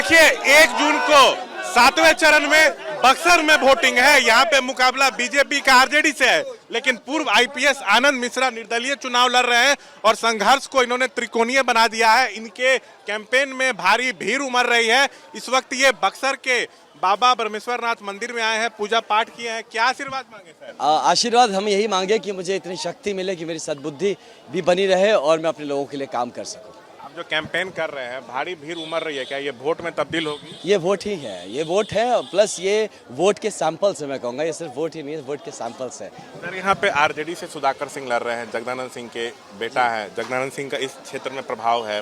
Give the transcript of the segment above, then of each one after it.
देखिए 1 जून को 7वें चरण में बक्सर में वोटिंग है। यहाँ पे मुकाबला बीजेपी का आरजेडी से है, लेकिन पूर्व आईपीएस आनंद मिश्रा निर्दलीय चुनाव लड़ रहे हैं और संघर्ष को इन्होंने त्रिकोणीय बना दिया है। इनके कैंपेन में भारी भीड़ उमड़ रही है। इस वक्त ये बक्सर के बाबा ब्रह्मेश्वरनाथ मंदिर में आए हैं, पूजा पाठ किए हैं। क्या आशीर्वाद मांगे सर? आशीर्वाद हम यही मांगे कि मुझे इतनी शक्ति मिले कि मेरी सद्बुद्धि भी बनी रहे और मैं अपने लोगों के लिए काम कर सकूं। आप जो कैंपेन कर रहे हैं, भारी भीड़ उमड़ रही है, क्या ये वोट में तब्दील होगी? ये वोट ही है, ये वोट है, प्लस ये वोट के सैंपल्स है। मैं कहूँगा ये सिर्फ वोट ही नहीं है, वोट के सैंपल्स है। सर यहाँ पे आरजेडी से सुधाकर सिंह लड़ रहे हैं, जगदानंद सिंह के बेटा है। जगदानंद सिंह का इस क्षेत्र में प्रभाव है।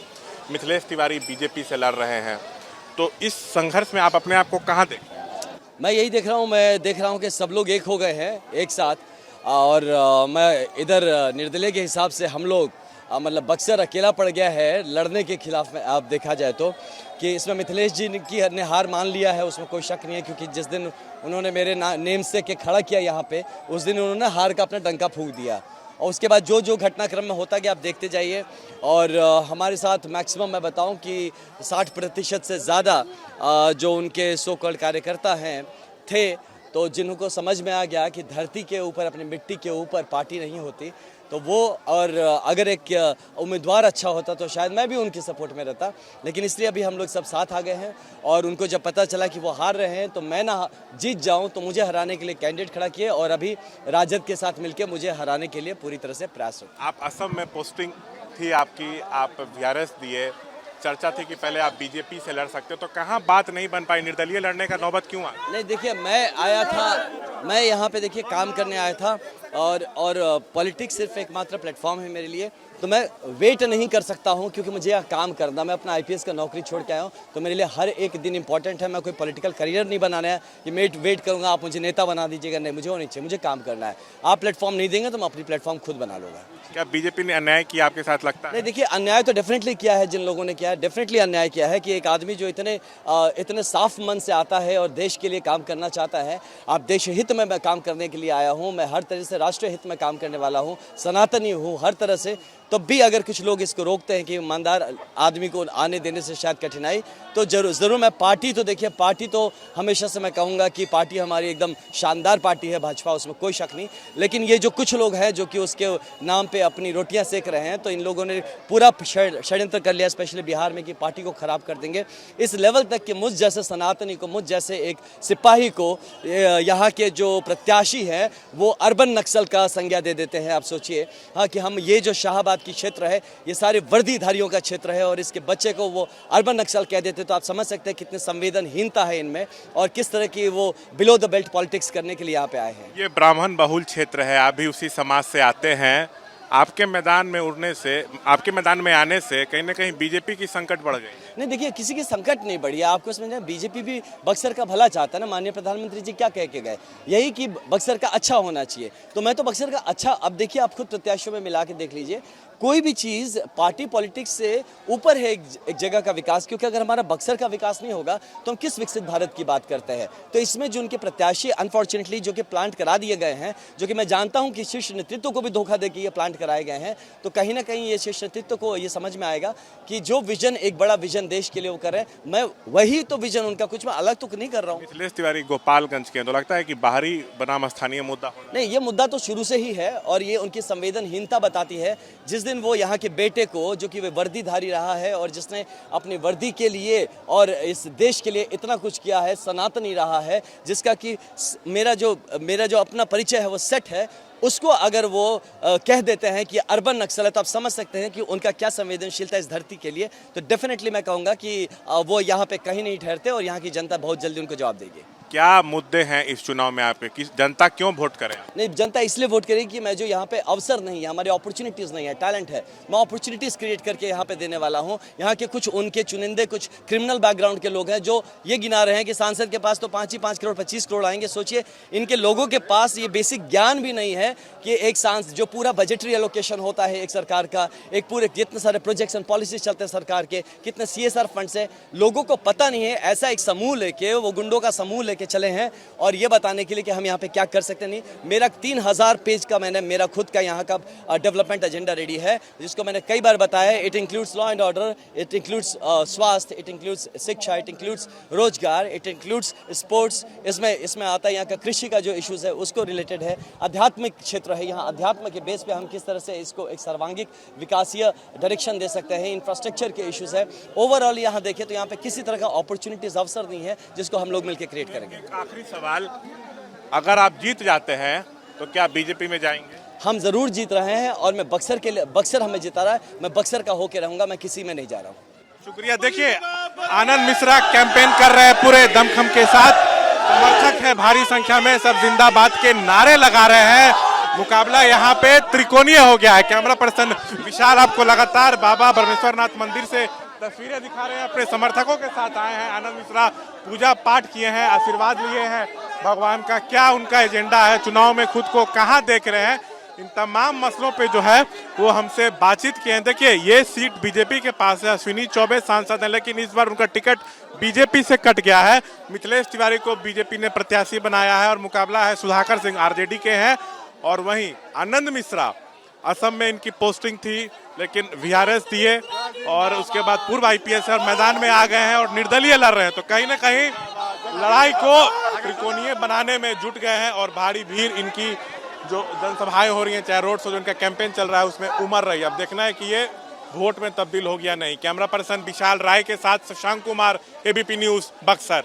मिथिलेश तिवारी बीजेपी से लड़ रहे हैं, तो इस संघर्ष में आप अपने आप को कहाँ देखते हैं? मैं यही देख रहा हूँ, मैं देख रहा हूँ कि सब लोग एक हो गए हैं एक साथ। और मैं इधर निर्दलीय के हिसाब से हम लोग मतलब बक्सर अकेला पड़ गया है लड़ने के खिलाफ में। आप देखा जाए तो कि इसमें मिथिलेश जी ने हार मान लिया है, उसमें कोई शक नहीं है, क्योंकि जिस दिन उन्होंने मेरे नेम से के खड़ा किया यहाँ पे, उस दिन उन्होंने हार का अपना डंका फूंक दिया। और उसके बाद जो जो घटनाक्रम में होता गया आप देखते जाइए। और हमारे साथ मैक्सिमम मैं बताऊं कि 60% से ज़्यादा जो उनके सो कॉल्ड कार्यकर्ता हैं थे, तो जिनको समझ में आ गया कि धरती के ऊपर, अपनी मिट्टी के ऊपर पार्टी नहीं होती, तो वो, और अगर एक उम्मीदवार अच्छा होता तो शायद मैं भी उनकी सपोर्ट में रहता। लेकिन इसलिए अभी हम लोग सब साथ आ गए हैं और उनको जब पता चला कि वो हार रहे हैं तो मैं ना जीत जाऊं, तो मुझे हराने के लिए कैंडिडेट खड़ा किए और अभी राजद के साथ मिलकर मुझे हराने के लिए पूरी तरह से प्रयास हो। आप असम में पोस्टिंग थी आपकी, आप वीआरएस दिए, चर्चा थी कि पहले आप बीजेपी से लड़ सकते हो, तो कहाँ बात नहीं बन पाई? निर्दलीय लड़ने का नौबत क्यों आया? नहीं देखिए, मैं आया था, मैं यहाँ पे देखिए काम करने आया था और पॉलिटिक्स सिर्फ एकमात्र प्लेटफॉर्म है मेरे लिए। तो मैं वेट नहीं कर सकता हूँ, क्योंकि मुझे यह काम करना, मैं अपना आईपीएस का नौकरी छोड़ के आया हूँ, तो मेरे लिए हर एक दिन इंपॉर्टेंट है। मैं कोई पॉलिटिकल करियर नहीं बनाना है कि मैं वेट करूँगा आप मुझे नेता बना दीजिएगा, नहीं, मुझे वो नहीं चाहिए, मुझे काम करना है। आप प्लेटफॉर्म नहीं देंगे तो मैं अपनी प्लेटफॉर्म खुद बना लूँगा। क्या बीजेपी ने अन्याय किया आपके साथ लगता है? नहीं देखिए, अन्याय तो डेफिनेटली किया है, जिन लोगों ने किया है डेफिनेटली अन्याय किया है। कि एक आदमी जो इतने साफ मन से आता है और देश के लिए काम करना चाहता है, आप देश हित में मैं काम करने के लिए आया हूँ, मैं हर तरह से राष्ट्रीय हित में काम करने वाला हूँ, सनातनी हूँ हर तरह से, तब भी अगर कुछ लोग इसको रोकते हैं कि ईमानदार आदमी को आने देने से शायद कठिनाई, तो जरूर मैं पार्टी तो देखिए, पार्टी तो हमेशा से मैं कहूँगा कि पार्टी हमारी एकदम शानदार पार्टी है भाजपा, उसमें कोई शक नहीं। लेकिन ये जो कुछ लोग हैं जो कि उसके नाम पे अपनी रोटियां सेक रहे हैं, तो इन लोगों ने पूरा षड्यंत्र कर लिया, स्पेशली बिहार में, कि पार्टी को खराब कर देंगे। इस लेवल तक कि मुझ जैसे सनातनी को, मुझ जैसे एक सिपाही को यहाँ के जो प्रत्याशी हैं वो अर्बन नक्सल का संज्ञा दे देते हैं। आप सोचिए हाँ, कि हम ये जो शाहबाद की क्षेत्र है, ये सारे वर्दीधारियों का क्षेत्र है, और इसके बच्चे को वो अर्बन नक्सल कह देते, तो आप समझ सकते हैं कितनी संवेदनहीनता है इनमें और किस तरह की वो बिलो द बेल्ट पॉलिटिक्स करने के लिए यहाँ पे आए हैं। ये ब्राह्मण बहुल क्षेत्र है, आप भी उसी समाज से आते हैं। आपके मैदान में उड़ने से, आपके मैदान में आने से कहीं ना कहीं बीजेपी की संकट बढ़ गई? नहीं देखिए, किसी की संकट नहीं बढ़ी, आपको समझना, बीजेपी भी बक्सर का भला चाहता है ना। माननीय प्रधानमंत्री जी क्या कह के गए, यही कि बक्सर का अच्छा होना चाहिए, तो मैं तो बक्सर का अच्छा, अब देखिए आप खुद प्रत्याशियों में मिला के देख लीजिए, कोई भी चीज़ पार्टी पॉलिटिक्स से ऊपर है एक जगह का विकास, क्योंकि अगर हमारा बक्सर का विकास नहीं होगा तो हम किस विकसित भारत की बात करते हैं। तो इसमें जो उनके प्रत्याशी अनफॉर्चुनेटली जो कि प्लांट करा दिए गए हैं, जो कि मैं जानता हूं कि शीर्ष नेतृत्व को भी धोखा दे के ये प्लांट कराए गए हैं, तो कहीं ना कहीं ये शीर्ष नेतृत्व को ये समझ में आएगा कि जो विजन, एक बड़ा विजन देश के लिए वो कर रहे हैं, मैं वही तो विजन उनका, कुछ मैं अलग तो नहीं कर रहा हूँ। मिथिलेश तिवारी गोपालगंज के, तो लगता है कि बाहरी बनाम स्थानीय मुद्दा नहीं, ये मुद्दा तो शुरू से ही है और ये उनकी संवेदनहीनता बताती है। जिस दिन वो यहाँ के बेटे को, जो कि वे वर्दीधारी रहा है और जिसने अपनी वर्दी के लिए और इस देश के लिए इतना कुछ किया है, सनातनी रहा है, जिसका कि मेरा जो अपना परिचय है वो सेट है, उसको अगर वो कह देते हैं कि अर्बन नक्सल है, तो आप समझ सकते हैं कि उनका क्या संवेदनशीलता इस धरती के लिए। तो डेफिनेटली मैं कहूँगा कि वो यहाँ पे कहीं नहीं ठहरते और यहाँ की जनता बहुत जल्दी उनको जवाब देगी। क्या मुद्दे हैं इस चुनाव में आपके, किस जनता क्यों वोट करे? नहीं, जनता इसलिए वोट करेगी कि मैं जो यहाँ पे अवसर नहीं है, हमारे अपॉर्चुनिटीज़ नहीं है, टैलेंट है, मैं अपॉर्चुनिटीज़ क्रिएट करके यहाँ पे देने वाला हूँ। यहाँ के कुछ उनके चुनिंदे, कुछ क्रिमिनल बैकग्राउंड के लोग हैं जो ये गिना रहे हैं कि सांसद के पास तो 5 करोड़ 25 करोड़ आएंगे। सोचिए, इनके लोगों के पास ये बेसिक ज्ञान भी नहीं है कि एक सांसद, जो पूरा बजटरी एलोकेशन होता है एक सरकार का, एक पूरे कितने सारे प्रोजेक्ट्स एंड पॉलिसीज चलते हैं सरकार के, कितने CSR फंड्स है, लोगों को पता नहीं है। ऐसा एक समूह लेके, वो गुंडों का समूह लेके लेके चले हैं और ये बताने के लिए कि हम यहाँ पे क्या कर सकते हैं। नहीं, मेरा 3000 पेज का मेरा खुद का यहाँ का डेवलपमेंट एजेंडा रेडी है, जिसको मैंने कई बार बताया है। It includes law and order, it includes स्वास्थ्य, इट इंक्लूड्स शिक्षा, इट इंक्लूड्स रोजगार, इट इंक्लूड्स स्पोर्ट्स, इसमें आता है यहाँ का कृषि का जो इश्यूज है उसको रिलेटेड है। आध्यात्मिक क्षेत्र है, यहाँ अध्यात्म के बेस पे हम किस तरह से इसको एक सर्वांगिक विकासीय डायरेक्शन दे सकते हैं। इंफ्रास्ट्रक्चर के इश्यूज है। ओवरऑल यहाँ देखें तो यहाँ पे किसी तरह का अपॉर्चुनिटीज अवसर नहीं है जिसको हम लोग मिलकर क्रिएट करेंगे। आखिरी सवाल, अगर आप जीत जाते हैं तो क्या बीजेपी में जाएंगे? हम जरूर जीत रहे हैं और मैं बक्सर के लिए, बक्सर हमें जिता रहा है, मैं बक्सर का होके रहूंगा, मैं किसी में नहीं जा रहा हूँ। शुक्रिया। देखिए, आनंद मिश्रा कैंपेन कर रहे हैं पूरे दमखम के साथ, समर्थक है भारी संख्या में, सब जिंदाबाद के नारे लगा रहे हैं। मुकाबला यहाँ पे त्रिकोणीय हो गया है। कैमरा पर्सन विशाल आपको लगातार बाबा बरमेश्वरनाथ मंदिर से तस्वीरें दिखा रहे हैं। अपने समर्थकों के साथ आए हैं। आनंद मिश्रा पूजा पाठ किए हैं, आशीर्वाद लिए हैं भगवान का। क्या उनका एजेंडा है, चुनाव में खुद को कहाँ देख रहे हैं, इन तमाम मसलों पे जो है वो हमसे बातचीत किए हैं। देखिए, ये सीट बीजेपी के पास है, अश्विनी चौबे सांसद हैं, लेकिन इस बार उनका टिकट बीजेपी से कट गया है। मिथिलेश तिवारी को बीजेपी ने प्रत्याशी बनाया है और मुकाबला है सुधाकर सिंह आरजेडी के हैं। और वहीं आनंद मिश्रा, असम में इनकी पोस्टिंग थी लेकिन वीआरएस दिए और उसके बाद पूर्व आईपीएस और मैदान में आ गए हैं और निर्दलीय लड़ रहे हैं। तो कहीं ना कहीं लड़ाई को त्रिकोणीय बनाने में जुट गए हैं और भारी भीड़ इनकी जो जनसभाएं हो रही हैं, चाहे रोड शो जो इनका कैंपेन चल रहा है उसमें उमड़ रही है। अब देखना है कि ये वोट में तब्दील हो गया नहीं। कैमरा पर्सन विशाल राय के साथ शशांक कुमार, एबीपी न्यूज, बक्सर।